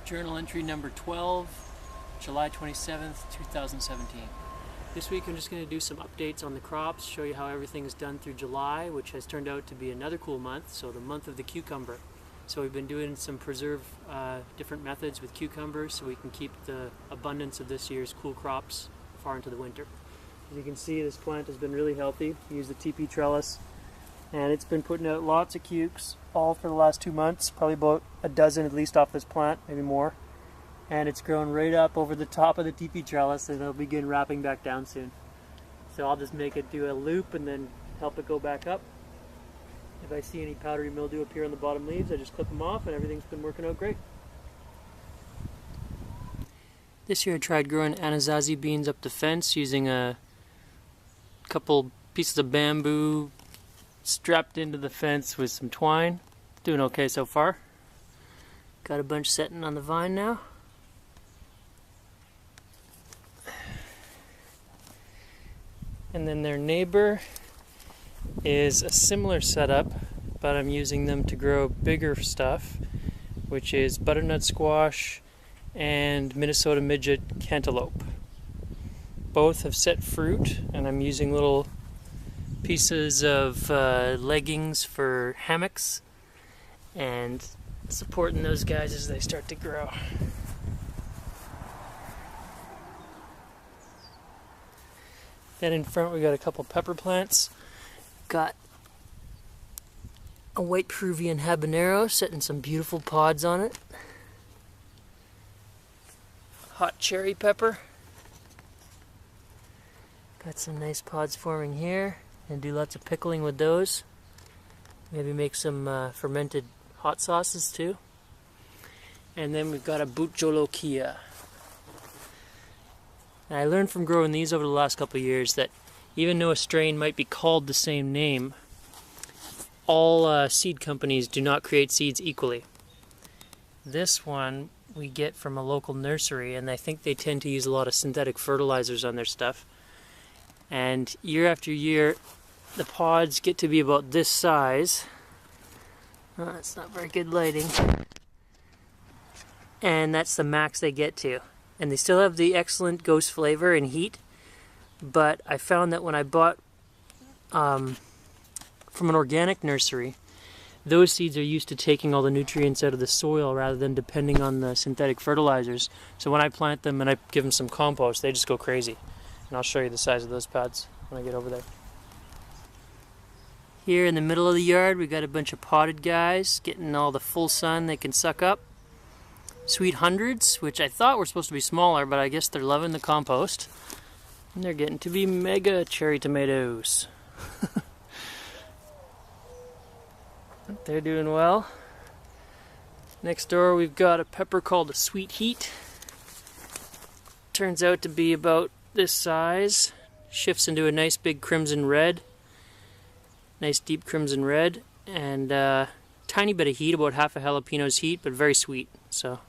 Journal entry number 12, July 27th, 2017. This week I'm just going to do some updates on the crops, show you how everything is done through July, which has turned out to be another cool month, so the month of the cucumber. So we've been doing some preserve different methods with cucumbers so we can keep the abundance of this year's cool crops far into the winter. As you can see, this plant has been really healthy. We use the TP trellis, and it's been putting out lots of cukes all for the last 2 months, probably about a dozen at least off this plant, maybe more. And it's grown right up over the top of the TP trellis, and it'll begin wrapping back down soon. So I'll just make it do a loop and then help it go back up. If I see any powdery mildew appear on the bottom leaves, I just clip them off, and everything's been working out great. This year I tried growing anasazi beans up the fence using a couple pieces of bamboo strapped into the fence with some twine. Doing okay so far. Got a bunch setting on the vine now. And then their neighbor is a similar setup, but I'm using them to grow bigger stuff, which is butternut squash and Minnesota midget cantaloupe. Both have set fruit, and I'm using little pieces of leggings for hammocks and supporting those guys as they start to grow. Then in front we got a couple pepper plants. Got a white Peruvian habanero setting some beautiful pods on it. Hot cherry pepper. Got some nice pods forming here. And do lots of pickling with those. Maybe make some fermented hot sauces too. And then we've got a butjolokia. And I learned from growing these over the last couple of years that even though a strain might be called the same name, all seed companies do not create seeds equally. This one we get from a local nursery, and I think they tend to use a lot of synthetic fertilizers on their stuff. And year after year, the pods get to be about this size. Oh, that's not very good lighting. And that's the max they get to. And they still have the excellent ghost flavor and heat, but I found that when I bought from an organic nursery, those seeds are used to taking all the nutrients out of the soil rather than depending on the synthetic fertilizers. So when I plant them and I give them some compost, they just go crazy. And I'll show you the size of those pods when I get over there. Here in the middle of the yard, we got a bunch of potted guys getting all the full sun they can suck up. Sweet hundreds, which I thought were supposed to be smaller, but I guess they're loving the compost. And they're getting to be mega cherry tomatoes. They're doing well. Next door we've got a pepper called a sweet heat. Turns out to be about this size. Shifts into a nice big crimson red. Nice deep crimson red. And tiny bit of heat, about half a jalapeno's heat, but very sweet. So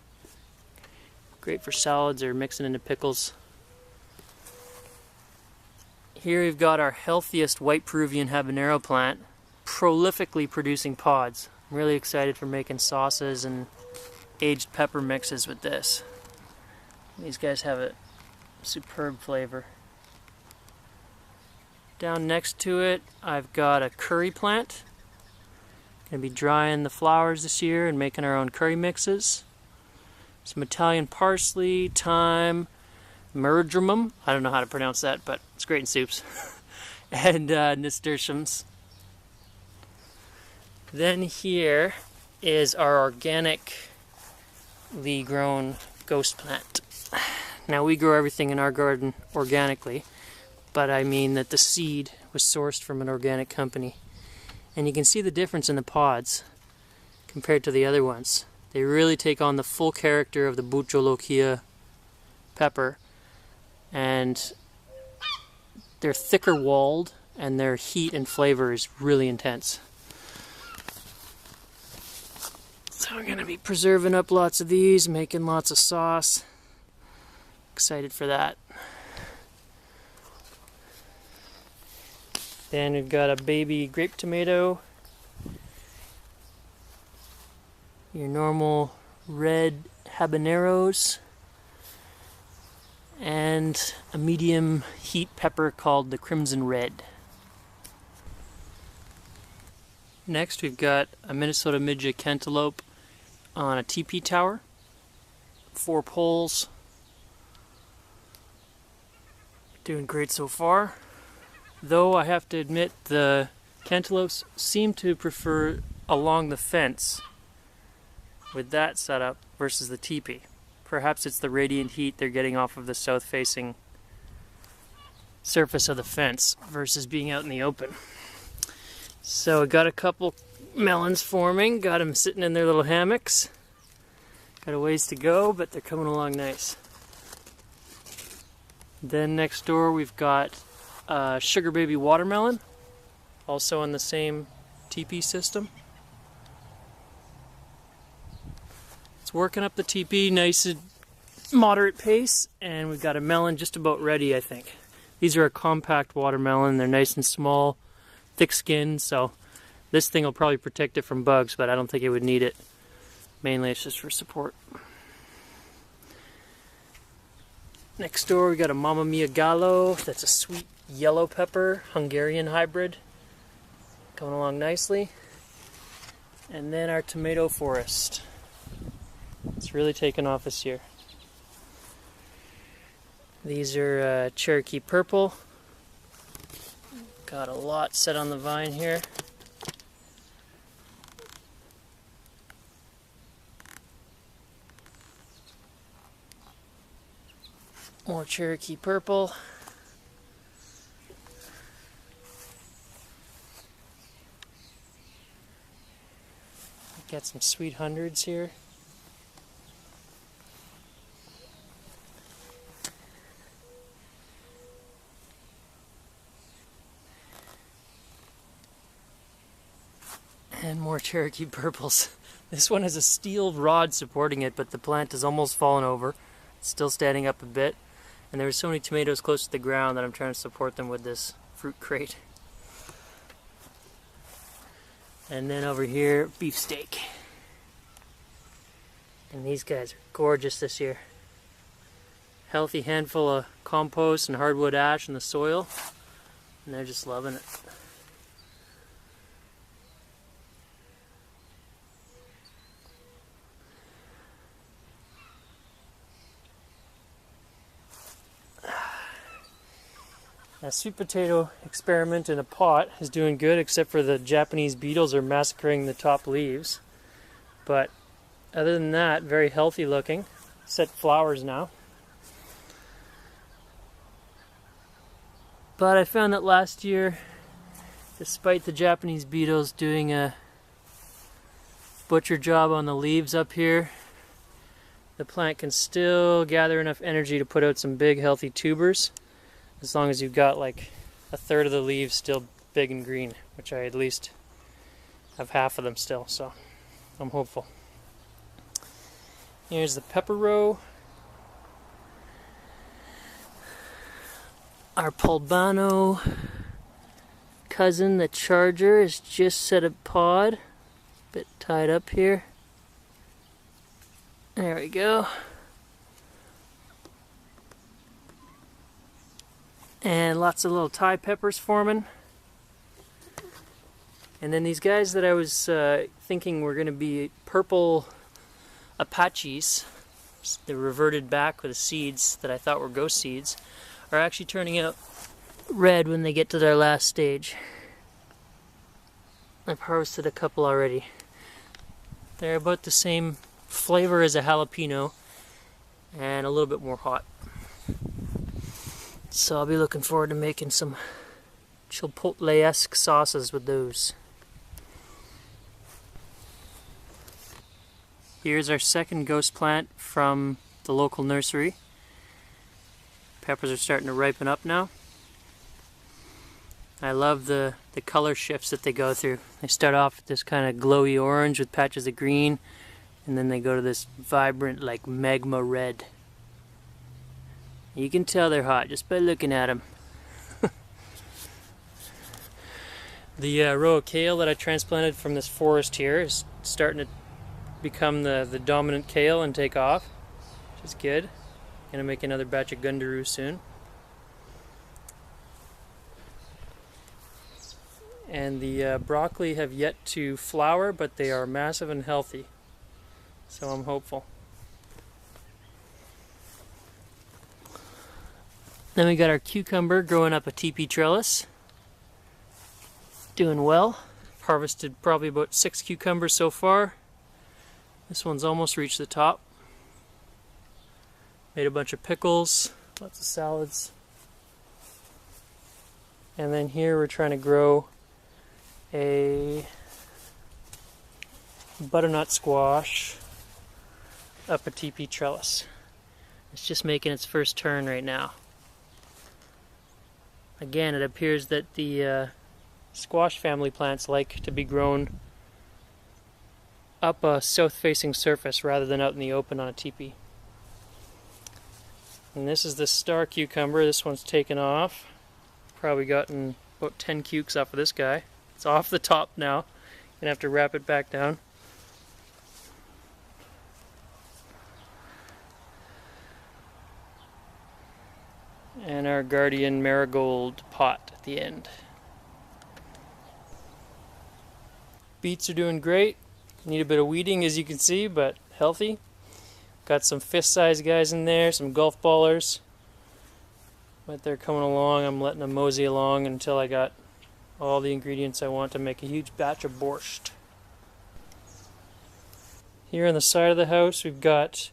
great for salads or mixing into pickles. Here we've got our healthiest white Peruvian habanero plant, prolifically producing pods. I'm really excited for making sauces and aged pepper mixes with this. These guys have a superb flavor. Down next to it, I've got a curry plant. Gonna be drying the flowers this year and making our own curry mixes. Some Italian parsley, thyme, marjoram. I don't know how to pronounce that, but it's great in soups. And nasturtiums. Then here is our organically grown ghost plant. Now we grow everything in our garden organically, but I mean that the seed was sourced from an organic company. And you can see the difference in the pods compared to the other ones. They really take on the full character of the butjolokia pepper, and they're thicker walled, and their heat and flavor is really intense. So we're going to be preserving up lots of these, making lots of sauce. Excited for that. Then we've got a baby grape tomato. Your normal red habaneros, and a medium heat pepper called the crimson red. Next we've got a Minnesota midget cantaloupe on a teepee tower, 4 poles. Doing great so far. Though I have to admit the cantaloupes seem to prefer along the fence with that setup versus the teepee. Perhaps it's the radiant heat they're getting off of the south-facing surface of the fence versus being out in the open. So I got a couple melons forming, got them sitting in their little hammocks. Got a ways to go, but they're coming along nice. Then next door we've got sugar baby watermelon, also on the same teepee system. It's working up the teepee, nice and moderate pace, and we've got a melon just about ready, I think. These are a compact watermelon, they're nice and small, thick skin, so this thing will probably protect it from bugs, but I don't think it would need it. Mainly it's just for support. Next door we got a Mamma Mia Gallo, that's a sweet yellow pepper, Hungarian hybrid. Going along nicely. And then our tomato forest. It's really taken off this year. These are Cherokee purple. Got a lot set on the vine here. More Cherokee purple. Got some sweet hundreds here. And more Cherokee purples. This one has a steel rod supporting it, but the plant has almost fallen over. It's still standing up a bit. And there's so many tomatoes close to the ground that I'm trying to support them with this fruit crate. And then over here, beefsteak. And these guys are gorgeous this year. Healthy handful of compost and hardwood ash in the soil. And they're just loving it. That sweet potato experiment in a pot is doing good, except for the Japanese beetles are massacring the top leaves. But other than that, very healthy looking. Set flowers now. But I found that last year, despite the Japanese beetles doing a butcher job on the leaves up here, the plant can still gather enough energy to put out some big healthy tubers. As long as you've got like a third of the leaves still big and green, which I at least have half of them still, so I'm hopeful. Here's the pepper row. Our Pulbano cousin, the charger, is just set a pod. Bit tied up here. There we go. And lots of little Thai peppers forming. And then these guys that I was thinking were going to be purple Apaches, they reverted back with the seeds that I thought were ghost seeds, are actually turning out red when they get to their last stage. I've harvested a couple already. They're about the same flavor as a jalapeno and a little bit more hot. So I'll be looking forward to making some chipotle-esque sauces with those. Here's our second ghost plant from the local nursery. Peppers are starting to ripen up now. I love the color shifts that they go through. They start off with this kind of glowy orange with patches of green, and then they go to this vibrant, like magma red. You can tell they're hot just by looking at them. The row of kale that I transplanted from this forest here is starting to become the dominant kale and take off, which is good. Gonna make another batch of gundaroo soon. And the broccoli have yet to flower, but they are massive and healthy, so I'm hopeful. Then we got our cucumber growing up a teepee trellis. Doing well. Harvested probably about 6 cucumbers so far. This one's almost reached the top. Made a bunch of pickles, lots of salads. And then here we're trying to grow a butternut squash up a teepee trellis. It's just making its first turn right now. Again, it appears that the squash family plants like to be grown up a south-facing surface rather than out in the open on a teepee. And this is the star cucumber. This one's taken off. Probably gotten about 10 cukes off of this guy. It's off the top now. Gonna have to wrap it back down. And our guardian marigold pot at the end. Beets are doing great. Need a bit of weeding, as you can see, but healthy. Got some fist-sized guys in there, some golf ballers. But they're coming along. I'm letting them mosey along until I got all the ingredients I want to make a huge batch of borscht. Here on the side of the house, we've got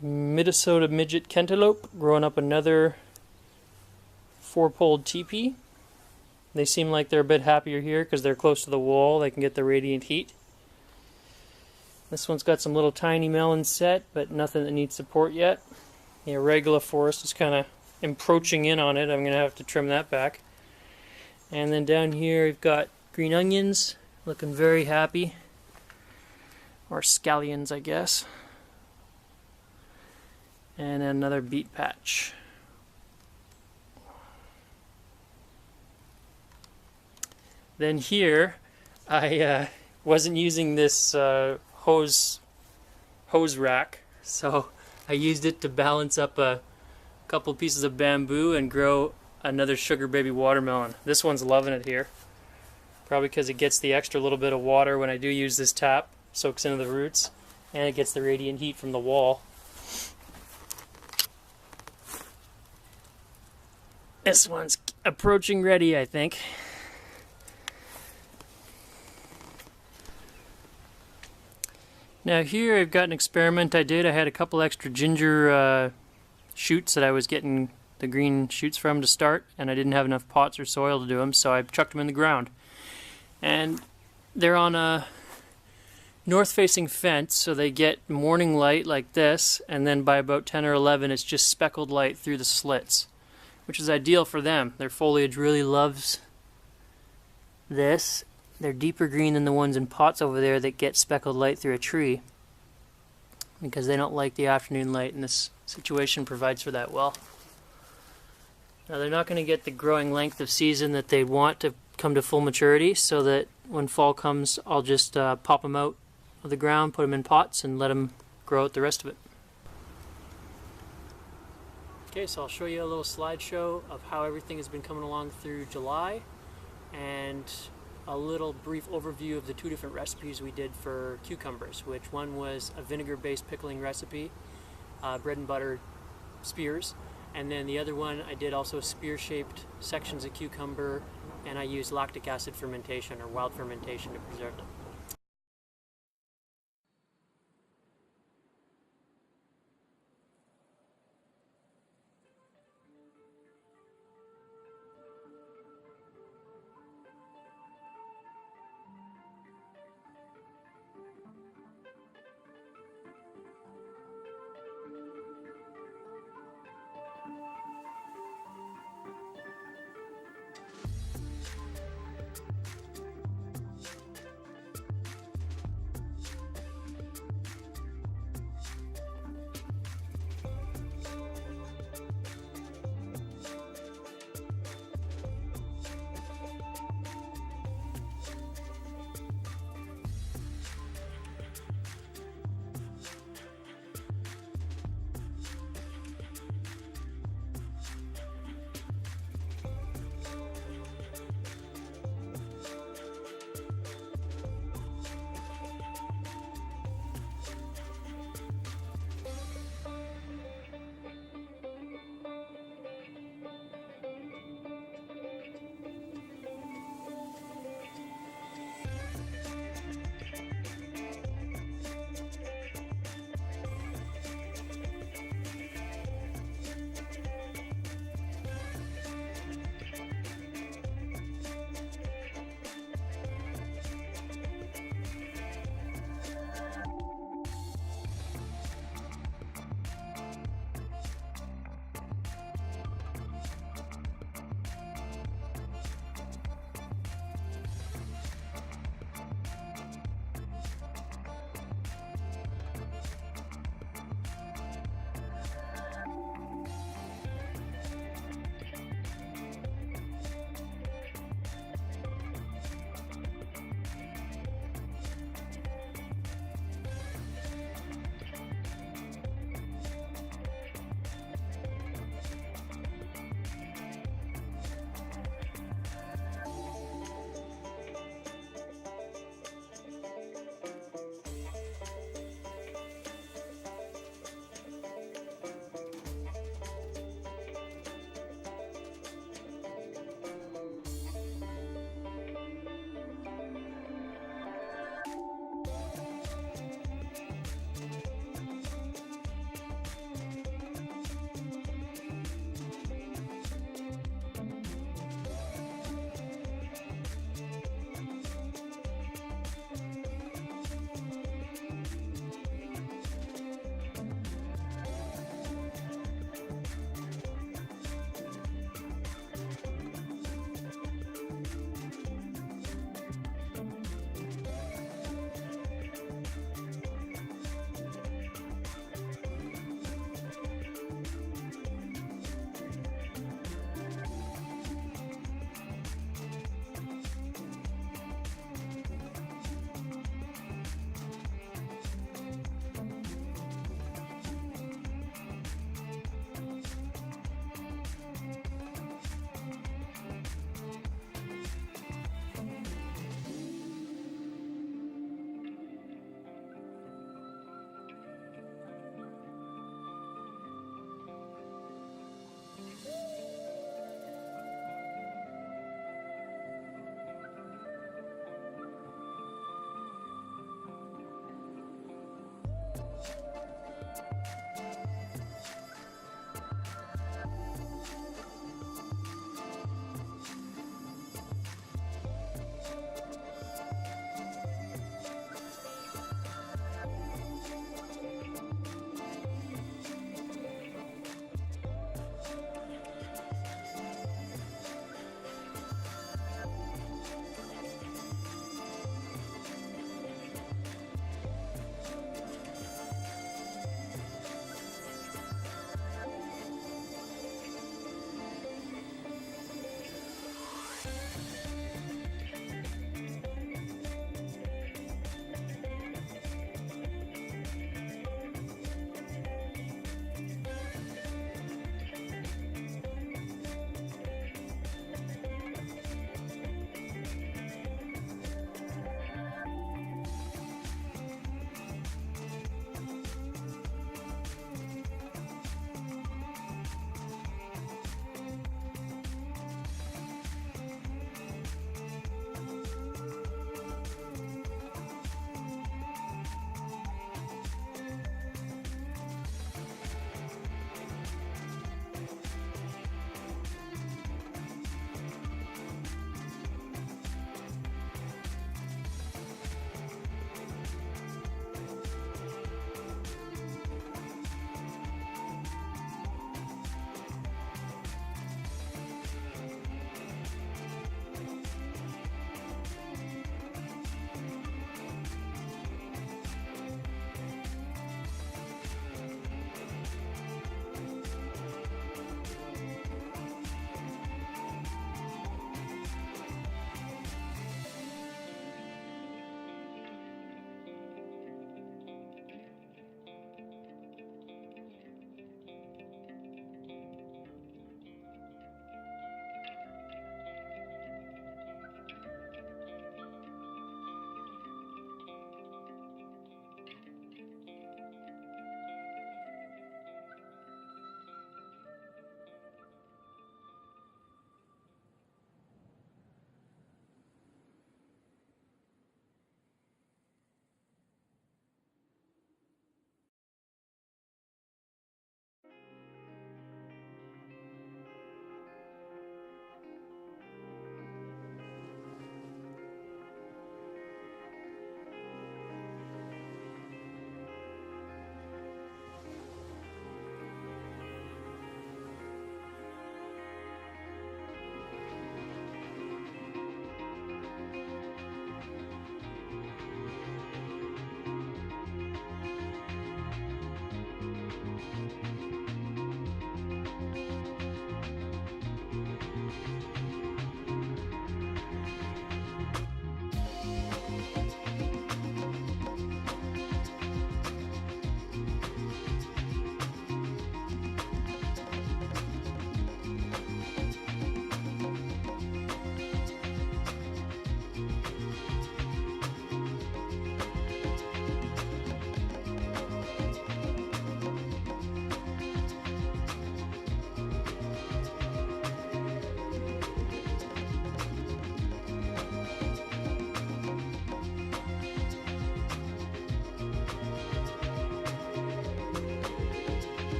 Minnesota midget cantaloupe growing up another 4-poled teepee. They seem like they're a bit happier here because they're close to the wall. They can get the radiant heat. This one's got some little tiny melons set, but nothing that needs support yet. The arugula forest is kind of encroaching in on it. I'm going to have to trim that back. And then down here we've got green onions, looking very happy. Or scallions, I guess. And another beet patch. Then here, I wasn't using this hose rack, so I used it to balance up a couple pieces of bamboo and grow another sugar baby watermelon. This one's loving it here, probably because it gets the extra little bit of water when I do use this tap, soaks into the roots, and it gets the radiant heat from the wall. This one's approaching ready, I think. Now here I've got an experiment I did. I had a couple extra ginger shoots that I was getting the green shoots from to start, and I didn't have enough pots or soil to do them, so I chucked them in the ground. And they're on a north-facing fence, so they get morning light like this, and then by about 10 or 11 it's just speckled light through the slits, which is ideal for them. Their foliage really loves this. They're deeper green than the ones in pots over there that get speckled light through a tree, because they don't like the afternoon light, and this situation provides for that well. Now they're not going to get the growing length of season that they want to come to full maturity, so that when fall comes I'll just pop them out of the ground, put them in pots, and let them grow out the rest of it. Okay, so I'll show you a little slideshow of how everything has been coming along through July, and a little brief overview of the 2 different recipes we did for cucumbers, which one was a vinegar-based pickling recipe, bread and butter spears, and then the other one I did also spear-shaped sections of cucumber, and I used lactic acid fermentation or wild fermentation to preserve them.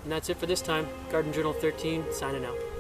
And that's it for this time. Garden Journal 13 signing out.